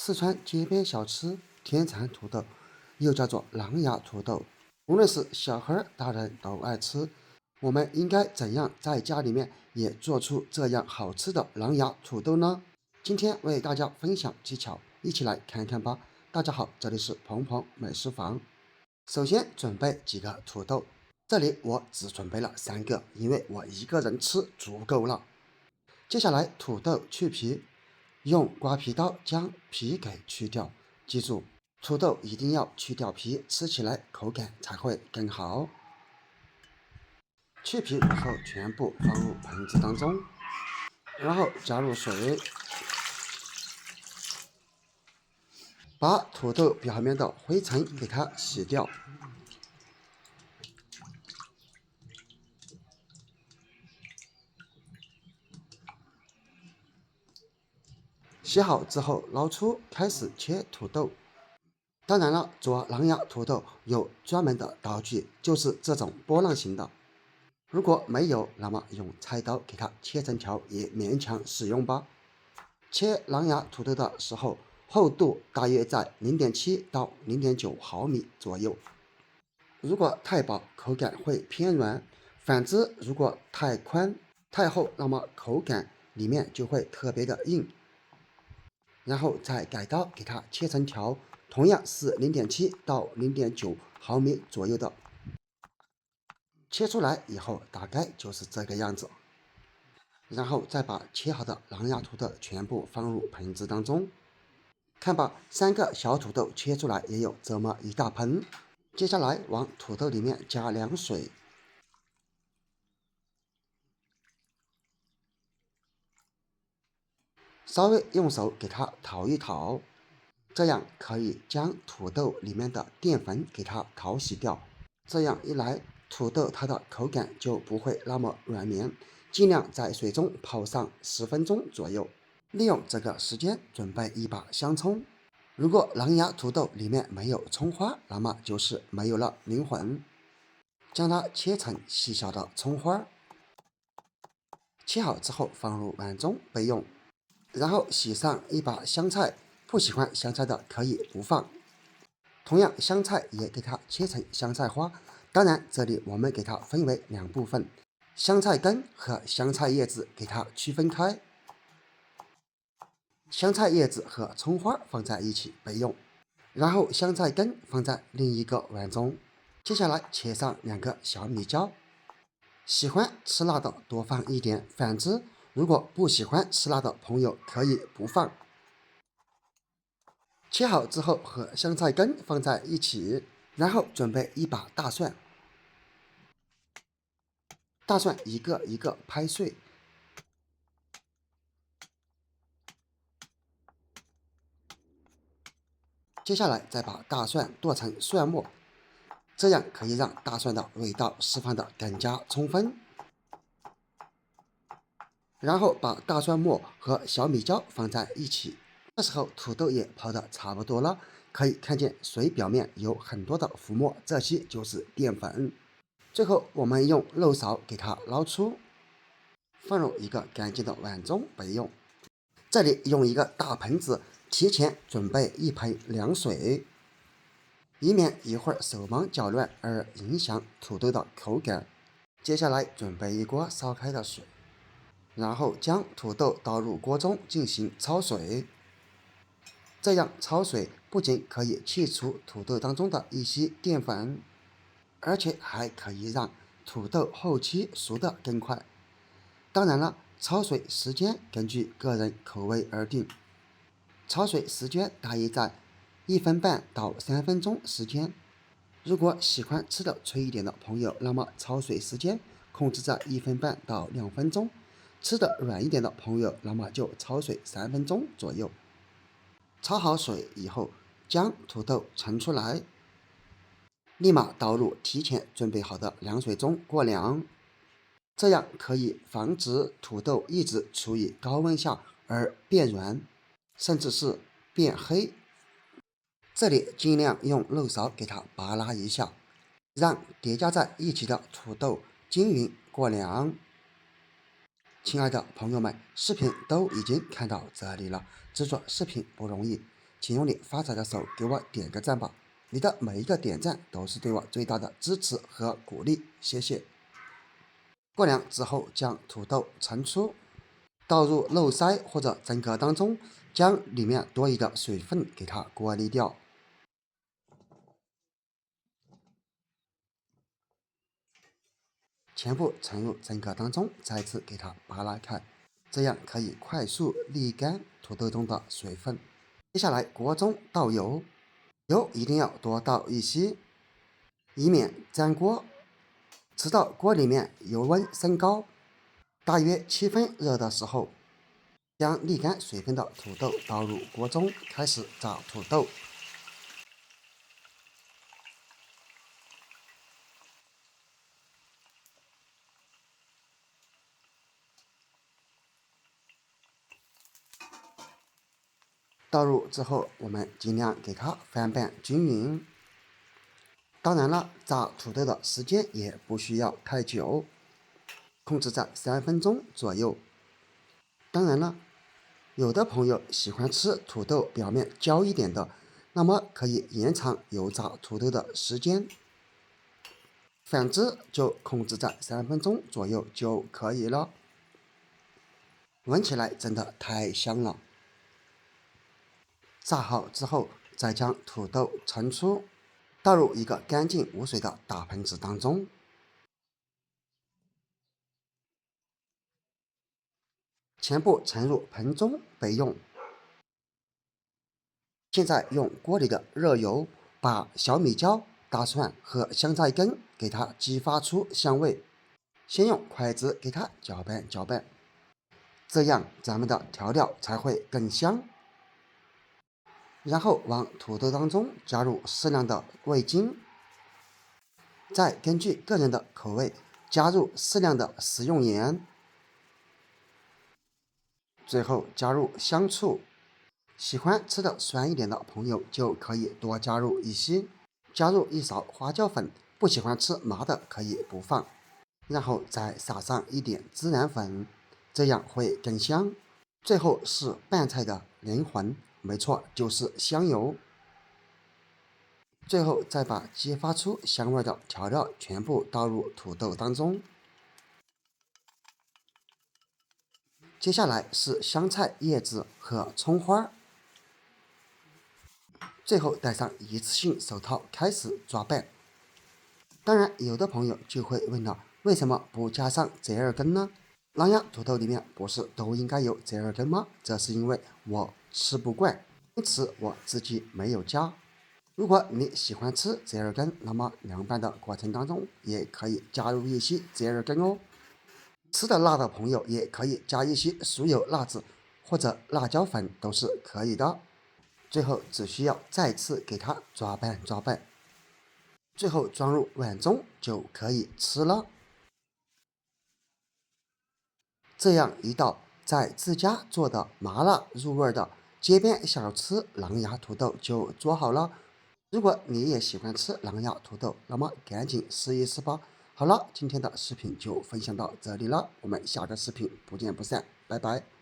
四川街边小吃天蚕土豆，又叫做狼牙土豆，无论是小孩大人都爱吃。我们应该怎样在家里面也做出这样好吃的狼牙土豆呢？今天为大家分享技巧，一起来看看吧。大家好，这里是鹏鹏美食房。首先准备几个土豆，这里我只准备了3个，因为我一个人吃足够了。接下来土豆去皮，用刮皮刀将皮给去掉。记住，土豆一定要去掉皮，吃起来口感才会更好。去皮以后全部放入盆子当中，然后加入水，把土豆表面的灰尘给它洗掉。洗好之后捞出，开始切土豆。当然了，做狼牙土豆有专门的刀具，就是这种波浪形的。如果没有，那么用菜刀给它切成条也勉强使用吧。切狼牙土豆的时候，厚度大约在 0.7 到 0.9 毫米左右。如果太薄，口感会偏软；反之，如果太宽、太厚，那么口感里面就会特别的硬。然后再改刀给它切成条，同样是 0.7 到 0.9 毫米左右的。切出来以后大概就是这个样子。然后再把切好的狼牙土豆全部放入盆子当中。看吧，3个小土豆切出来也有这么一大盆。接下来往土豆里面加凉水，稍微用手给它淘一淘，这样可以将土豆里面的淀粉给它淘洗掉。这样一来，土豆它的口感就不会那么软绵。尽量在水中泡上10分钟左右。利用这个时间准备一把香葱。如果狼牙土豆里面没有葱花，那么就是没有了灵魂。将它切成细小的葱花，切好之后放入碗中备用。然后洗上一把香菜，不喜欢香菜的可以不放。同样，香菜也给它切成香菜花。当然，这里我们给它分为2部分，香菜根和香菜叶子给它区分开。香菜叶子和葱花放在一起备用，然后香菜根放在另一个碗中。接下来切上2个小米椒，喜欢吃辣的多放一点，反之，如果不喜欢吃辣的朋友可以不放。切好之后和香菜根放在一起，然后准备一把大蒜，大蒜一个一个拍碎。接下来再把大蒜剁成蒜末，这样可以让大蒜的味道释放的更加充分。然后把大蒜末和小米椒放在一起。这时候土豆也泡的差不多了，可以看见水表面有很多的浮沫，这些就是淀粉。最后我们用漏勺给它捞出，放入一个干净的碗中备用。这里用一个大盆子，提前准备一盆凉水，以免一会儿手忙脚乱而影响土豆的口感。接下来准备一锅烧开的水，然后将土豆倒入锅中进行焯水。这样焯水不仅可以去除土豆当中的一些淀粉，而且还可以让土豆后期熟得更快。当然了，焯水时间根据个人口味而定，焯水时间大约在1分半到3分钟时间。如果喜欢吃的脆一点的朋友，那么焯水时间控制在1分半到2分钟；吃的软一点的朋友，那么就焯水3分钟左右。焯好水以后，将土豆盛出来，立马倒入提前准备好的凉水中过凉，这样可以防止土豆一直处于高温下而变软，甚至是变黑。这里尽量用漏勺给它扒拉一下，让叠加在一起的土豆均匀过凉。亲爱的朋友们，视频都已经看到这里了，制作视频不容易，请用你发财的手给我点个赞吧，你的每一个点赞都是对我最大的支持和鼓励，谢谢。过凉之后，将土豆盛出，倒入漏筛或者蒸壳当中，将里面多余的水分给它过滤掉。全部盛入蒸壳当中，再次给它扒拉开，这样可以快速沥干土豆中的水分。接下来锅中倒油，油一定要多倒一些，以免粘锅。直到锅里面油温升高，大约7分热的时候，将沥干水分的土豆倒入锅中，开始炸土豆。倒入之后，我们尽量给它翻拌均匀。当然了，炸土豆的时间也不需要太久，控制在3分钟左右。当然了，有的朋友喜欢吃土豆表面焦一点的，那么可以延长油炸土豆的时间。反之，就控制在3分钟左右就可以了。闻起来真的太香了。炸好之后，再将土豆盛出，倒入一个干净无水的大盆子当中，全部盛入盆中备用。现在用锅里的热油把小米椒、大蒜和香菜根给它激发出香味，先用筷子给它搅拌搅拌，这样咱们的调料才会更香。然后往土豆当中加入适量的味精，再根据个人的口味加入适量的食用盐，最后加入香醋。喜欢吃的酸一点的朋友就可以多加入一些，加入1勺花椒粉，不喜欢吃麻的可以不放，然后再撒上一点孜然粉，这样会更香。最后是拌菜的灵魂，没错，就是香油。最后再把激发出香味的调料全部倒入土豆当中。接下来是香菜叶子和葱花，最后戴上一次性手套开始抓拌。当然，有的朋友就会问了，为什么不加上折耳根呢？狼牙土豆里面不是都应该有折耳根吗？这是因为我吃不惯，因此我自己没有加。如果你喜欢吃折耳根，那么凉拌的过程当中也可以加入一些折耳根哦。吃的辣的朋友也可以加一些酥油辣子或者辣椒粉，都是可以的。最后只需要再次给它抓拌抓拌，最后装入碗中就可以吃了。这样一道在自家做的麻辣入味的街边小吃狼牙土豆就做好了。如果你也喜欢吃狼牙土豆，那么赶紧试一试吧。好了，今天的视频就分享到这里了，我们下个视频不见不散，拜拜。